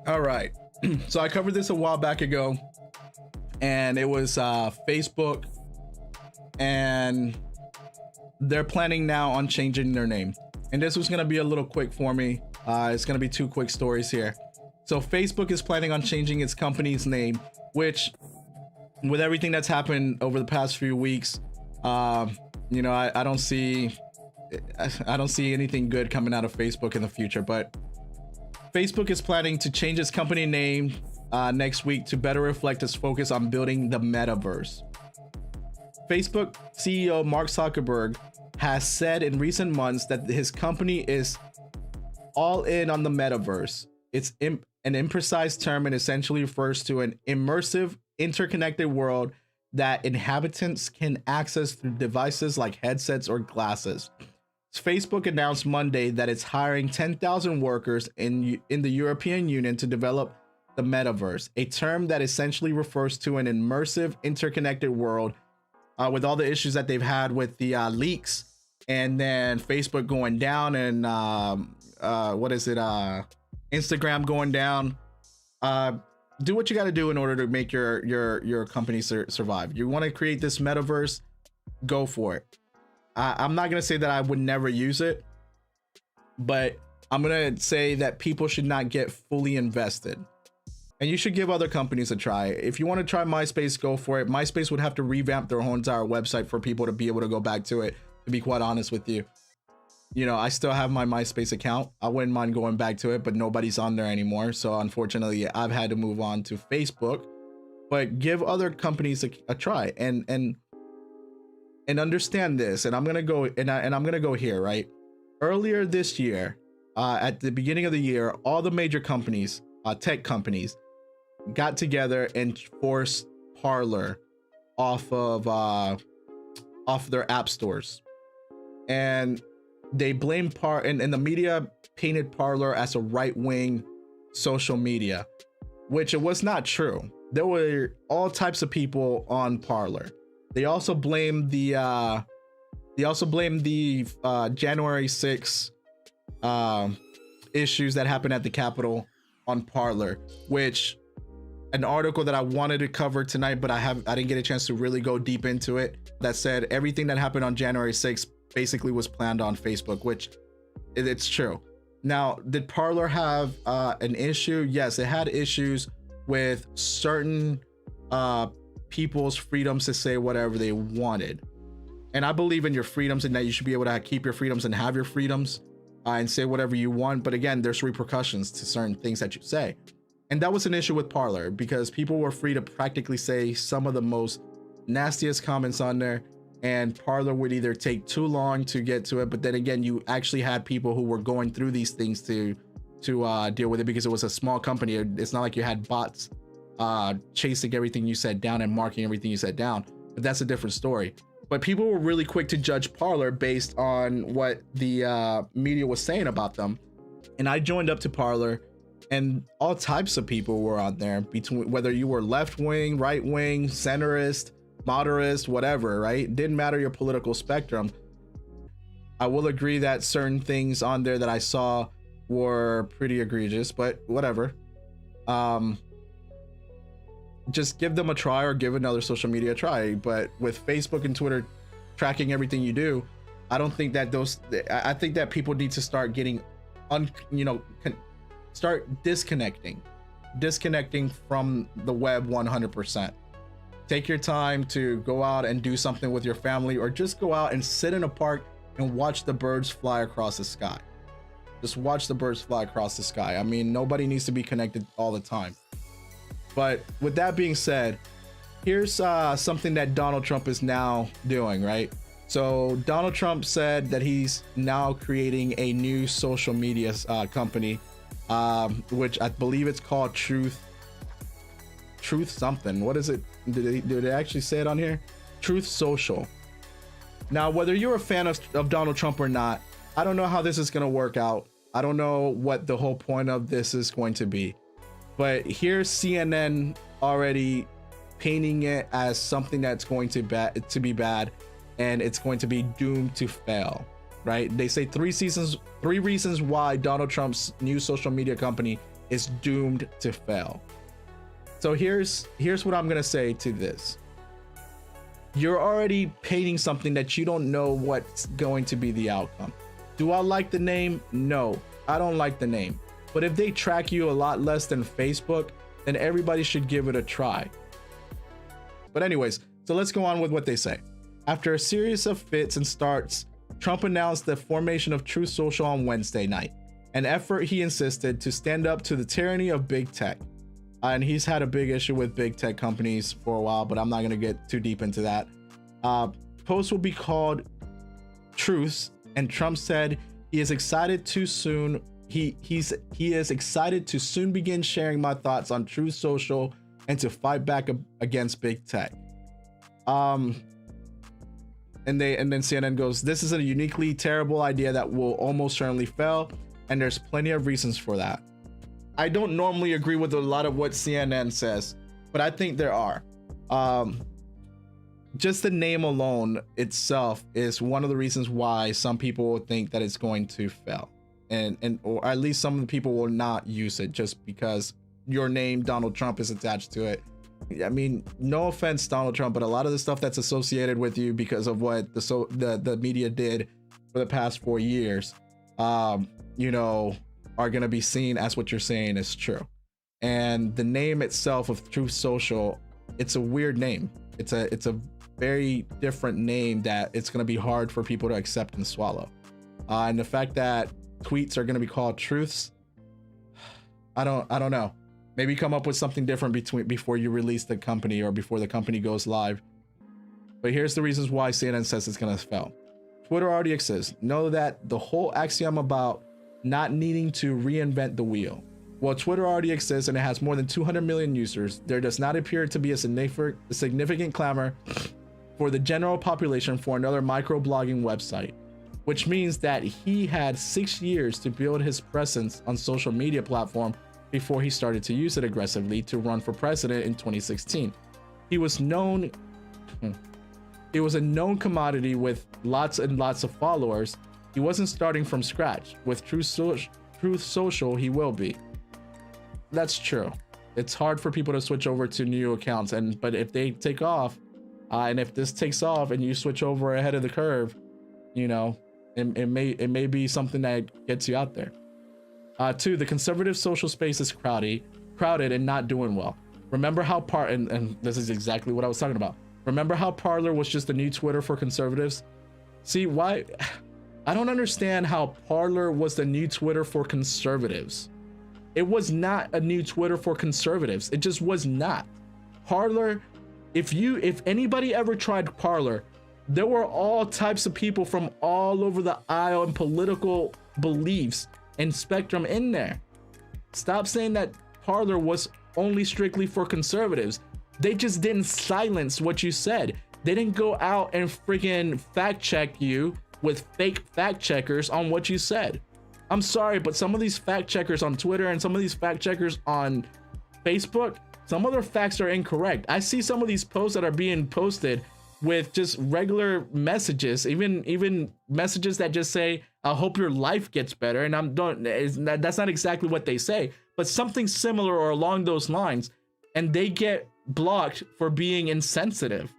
All right. So I covered this a while back ago, and it was Facebook, and they're planning now on changing their name. And this was going to be a little quick for me. It's going to be 2 quick stories here. So Facebook is planning on changing its company's name, which, with everything that's happened over the past few weeks, you know, I don't see anything good coming out of Facebook in the future. But Facebook is planning to change its company name next week to better reflect its focus on building the metaverse. Facebook CEO Mark Zuckerberg has said in recent months that his company is all in on the metaverse. It's an imprecise term and essentially refers to an immersive, interconnected world that inhabitants can access through devices like headsets or glasses. Facebook announced Monday that it's hiring 10,000 workers in the European Union to develop the metaverse, a term that essentially refers to an immersive, interconnected world. With all the issues that they've had with the leaks, and then Facebook going down, and Instagram going down. Do what you got to do in order to make your company survive. You want to create this metaverse, go for it. I'm not gonna say that I would never use it, but I'm gonna say that people should not get fully invested. And you should give other companies a try. If you want to try MySpace, go for it. MySpace would have to revamp their whole entire website for people to be able to go back to it, to be quite honest with you. You know, I still have my MySpace account. I wouldn't mind going back to it, but nobody's on there anymore. So unfortunately, I've had to move on to Facebook. But give other companies a try and understand this. And I'm gonna go I'm gonna go here, right? Earlier this year, at the beginning of the year, all the major companies, tech companies, got together and forced Parler off their app stores, and they blamed and the media painted Parler as a right-wing social media, which it was not true. There were all types of people on Parler. They also blamed the January 6th issues that happened at the Capitol on Parler, which an article that I wanted to cover tonight, but I didn't get a chance to really go deep into it, that said everything that happened on January 6th basically was planned on Facebook, which it's true. Now, did Parler have an issue? Yes, it had issues with certain people's freedoms to say whatever they wanted. And I believe in your freedoms and that you should be able to keep your freedoms and have your freedoms and say whatever you want. But again, there's repercussions to certain things that you say. And that was an issue with Parler because people were free to practically say some of the most nastiest comments on there, and Parler would either take too long to get to it, but then again, you actually had people who were going through these things to deal with it because it was a small company. It's not like you had bots chasing everything you said down and marking everything you said down, but that's a different story. But people were really quick to judge Parler based on what the media was saying about them. And I joined up to Parler, and all types of people were on there, between whether you were left wing, right wing, centrist, moderate, whatever, right? Didn't matter your political spectrum. I will agree that certain things on there that I saw were pretty egregious, but whatever. Just give them a try, or give another social media a try. But with Facebook and Twitter tracking everything you do, I don't think that I think that people need to start getting start disconnecting from the web 100%. Take your time to go out and do something with your family, or just go out and sit in a park and watch the birds fly across the sky. Just watch the birds fly across the sky. I mean, nobody needs to be connected all the time. But with that being said, here's something that Donald Trump is now doing, right? So Donald Trump said that he's now creating a new social media company, which I believe it's called Truth something. What is it? Did they actually say it on here? Truth Social. Now, whether you're a fan of Donald Trump or not, I don't know how this is going to work out. I don't know what the whole point of this is going to be. But here's CNN already painting it as something that's going to be bad, and it's going to be doomed to fail, right? They say three reasons why Donald Trump's new social media company is doomed to fail. So here's what I'm gonna say to this. You're already painting something that you don't know what's going to be the outcome. Do I like the name? No, I don't like the name. But if they track you a lot less than Facebook, then everybody should give it a try. But anyways, so let's go on with what they say. After a series of fits and starts, Trump announced the formation of Truth Social on Wednesday night, an effort he insisted to stand up to the tyranny of big tech. And he's had a big issue with big tech companies for a while, but I'm not going to get too deep into that. Posts will be called Truths, and Trump said he is excited to soon. He is excited to soon begin sharing my thoughts on Truth Social and to fight back against big tech. And then CNN goes, this is a uniquely terrible idea that will almost certainly fail, and there's plenty of reasons for that. I don't normally agree with a lot of what CNN says, but I think there are. Just the name alone itself is one of the reasons why some people will think that it's going to fail, or at least some of the people will not use it just because your name Donald Trump is attached to it. I mean, no offense, Donald Trump, but a lot of the stuff that's associated with you because of what the media did for the past 4 years, you know, are going to be seen as what you're saying is true. And the name itself of Truth Social, it's a weird name. It's a very different name that it's going to be hard for people to accept and swallow. And the fact that tweets are going to be called truths, I don't know. Maybe come up with something different before you release the company or before the company goes live. But here's the reasons why CNN says it's going to fail. Twitter already exists. Know that the whole axiom about not needing to reinvent the wheel. Well, Twitter already exists and it has more than 200 million users. There does not appear to be a significant clamor for the general population for another microblogging website, which means that he had 6 years to build his presence on social media platform before he started to use it aggressively to run for president in 2016. He was known. It was a known commodity with lots and lots of followers. He wasn't starting from scratch. With Truth Social, he will be. That's true. It's hard for people to switch over to new accounts, but if they take off, and if this takes off and you switch over ahead of the curve, you know, it may be something that gets you out there. 2, the conservative social space is crowded and not doing well. Remember how and this is exactly what I was talking about. Remember how Parler was just the new Twitter for conservatives? See why? I don't understand how Parler was the new Twitter for conservatives. It was not a new Twitter for conservatives. It just was not. Parler, if anybody ever tried Parler, there were all types of people from all over the aisle and political beliefs and spectrum in there. Stop saying that Parler was only strictly for conservatives. They just didn't silence what you said. They didn't go out and freaking fact check you with fake fact checkers on what you said. I'm sorry, but some of these fact checkers on Twitter and some of these fact checkers on Facebook, some of their facts are incorrect. I see some of these posts that are being posted with just regular messages, even messages that just say, I hope your life gets better. And that's not exactly what they say, but something similar or along those lines. And they get blocked for being insensitive.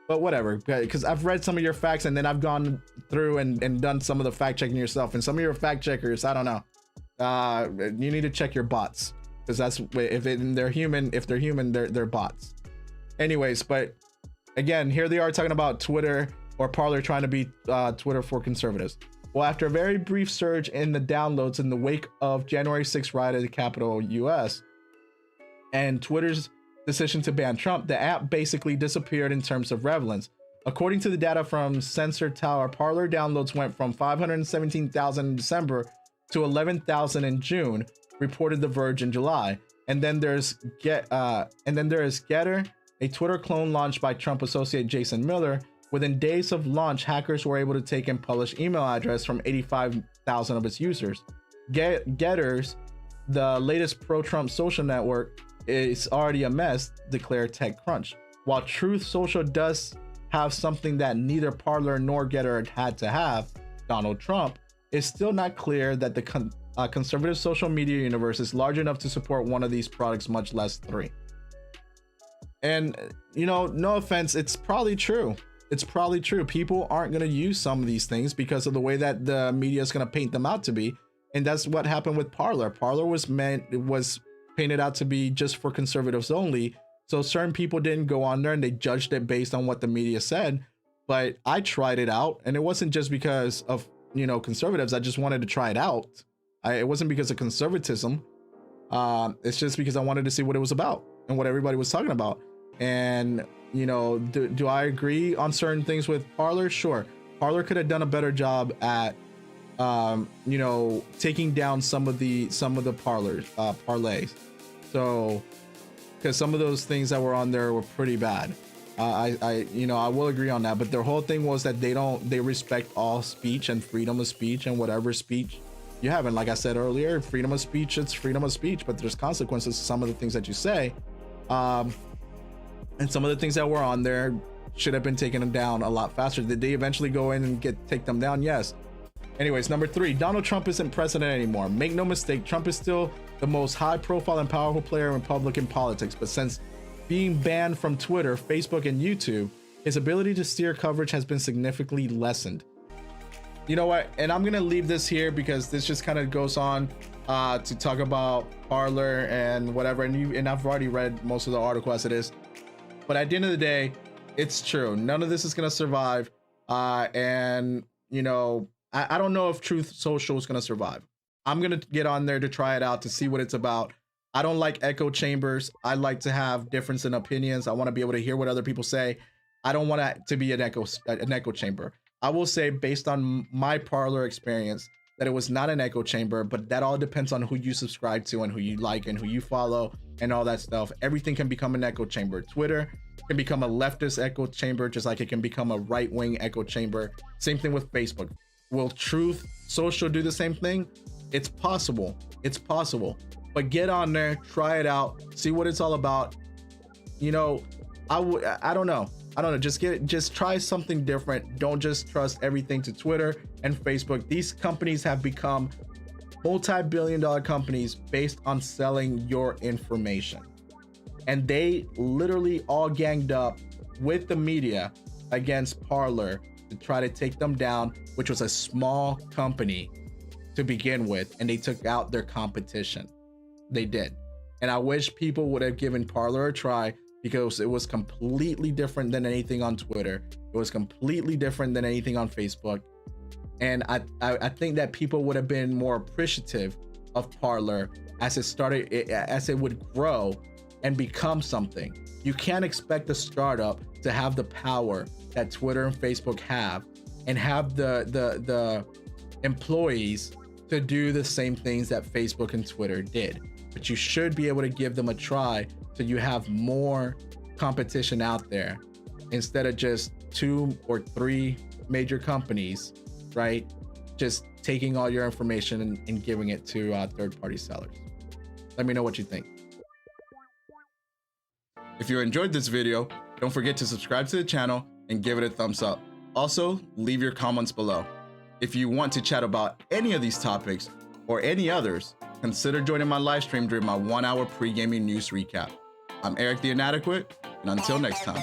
But whatever, because I've read some of your facts and then I've gone through and done some of the fact checking yourself. And some of your fact checkers, I don't know. You need to check your bots, because that's if they're human, they're bots. Anyways, but again, here they are talking about Twitter or Parler trying to be Twitter for conservatives. Well, after a very brief surge in the downloads in the wake of January 6th riot at the Capitol, US, and Twitter's decision to ban Trump, the app basically disappeared in terms of relevance. According to the data from Sensor Tower, Parler downloads went from 517,000 in December to 11,000 in June, reported The Verge in July. And then there's Getter, a Twitter clone launched by Trump associate Jason Miller. Within days of launch, hackers were able to take and publish email address from 85,000 of its users. Getters, the latest pro-Trump social network, is already a mess, declared TechCrunch. While Truth Social does have something that neither Parler nor Getter had to have, Donald Trump, it's still not clear that conservative social media universe is large enough to support one of these products, much less 3. And, you know, no offense, it's probably true. It's probably true. People aren't going to use some of these things because of the way that the media is going to paint them out to be. And that's what happened with Parler. Parler was painted out to be just for conservatives only. So certain people didn't go on there and they judged it based on what the media said. But I tried it out, and it wasn't just because of, you know, conservatives. I just wanted to try it out. It wasn't because of conservatism. It's just because I wanted to see what it was about and what everybody was talking about. And, you know, do I agree on certain things with Parler? Sure. Parler could have done a better job at, you know, taking down some of the parlays. So, because some of those things that were on there were pretty bad. You know, I will agree on that, but their whole thing was that they respect all speech and freedom of speech and whatever speech you have. And like I said earlier, freedom of speech, it's freedom of speech, but there's consequences to some of the things that you say. And some of the things that were on there should have been taken down a lot faster. Did they eventually go in and take them down? Yes. Anyways, number 3, Donald Trump isn't president anymore. Make no mistake, Trump is still the most high profile and powerful player in Republican politics, but since being banned from Twitter, Facebook, and YouTube, his ability to steer coverage has been significantly lessened. You know what? And I'm going to leave this here because this just kind of goes on to talk about Parler and whatever. And I've already read most of the article as it is. But at the end of the day, it's true. None of this is going to survive. And, you know, I don't know if Truth Social is going to survive. I'm going to get on there to try it out to see what it's about. I don't like echo chambers. I like to have difference in opinions. I want to be able to hear what other people say. I don't want it to be an echo chamber. I will say, based on my Parler experience, that it was not an echo chamber, but that all depends on who you subscribe to and who you like and who you follow and all that stuff. Everything can become an echo chamber. Twitter can become a leftist echo chamber, just like it can become a right-wing echo chamber. Same thing with Facebook. Will Truth Social do the same thing? It's possible. It's possible. But get on there, try it out, see what it's all about. You know, I don't know. Just try something different. Don't just trust everything to Twitter and Facebook. These companies have become multi-billion-dollar companies based on selling your information. And they literally all ganged up with the media against Parler to try to take them down, which was a small company to begin with, and they took out their competition. They did. And I wish people would have given Parler a try, because it was completely different than anything on Twitter. It was completely different than anything on Facebook. And I think that people would have been more appreciative of Parler as it would grow and become something. You can't expect a startup to have the power that Twitter and Facebook have, and have the employees to do the same things that Facebook and Twitter did. But you should be able to give them a try so you have more competition out there, instead of just 2 or 3 major companies, right? Just taking all your information and giving it to third-party sellers. Let me know what you think. If you enjoyed this video, don't forget to subscribe to the channel and give it a thumbs up. Also, leave your comments below. If you want to chat about any of these topics or any others, consider joining my live stream during my 1-hour pre-gaming news recap. I'm Eric the Inadequate, and until next time.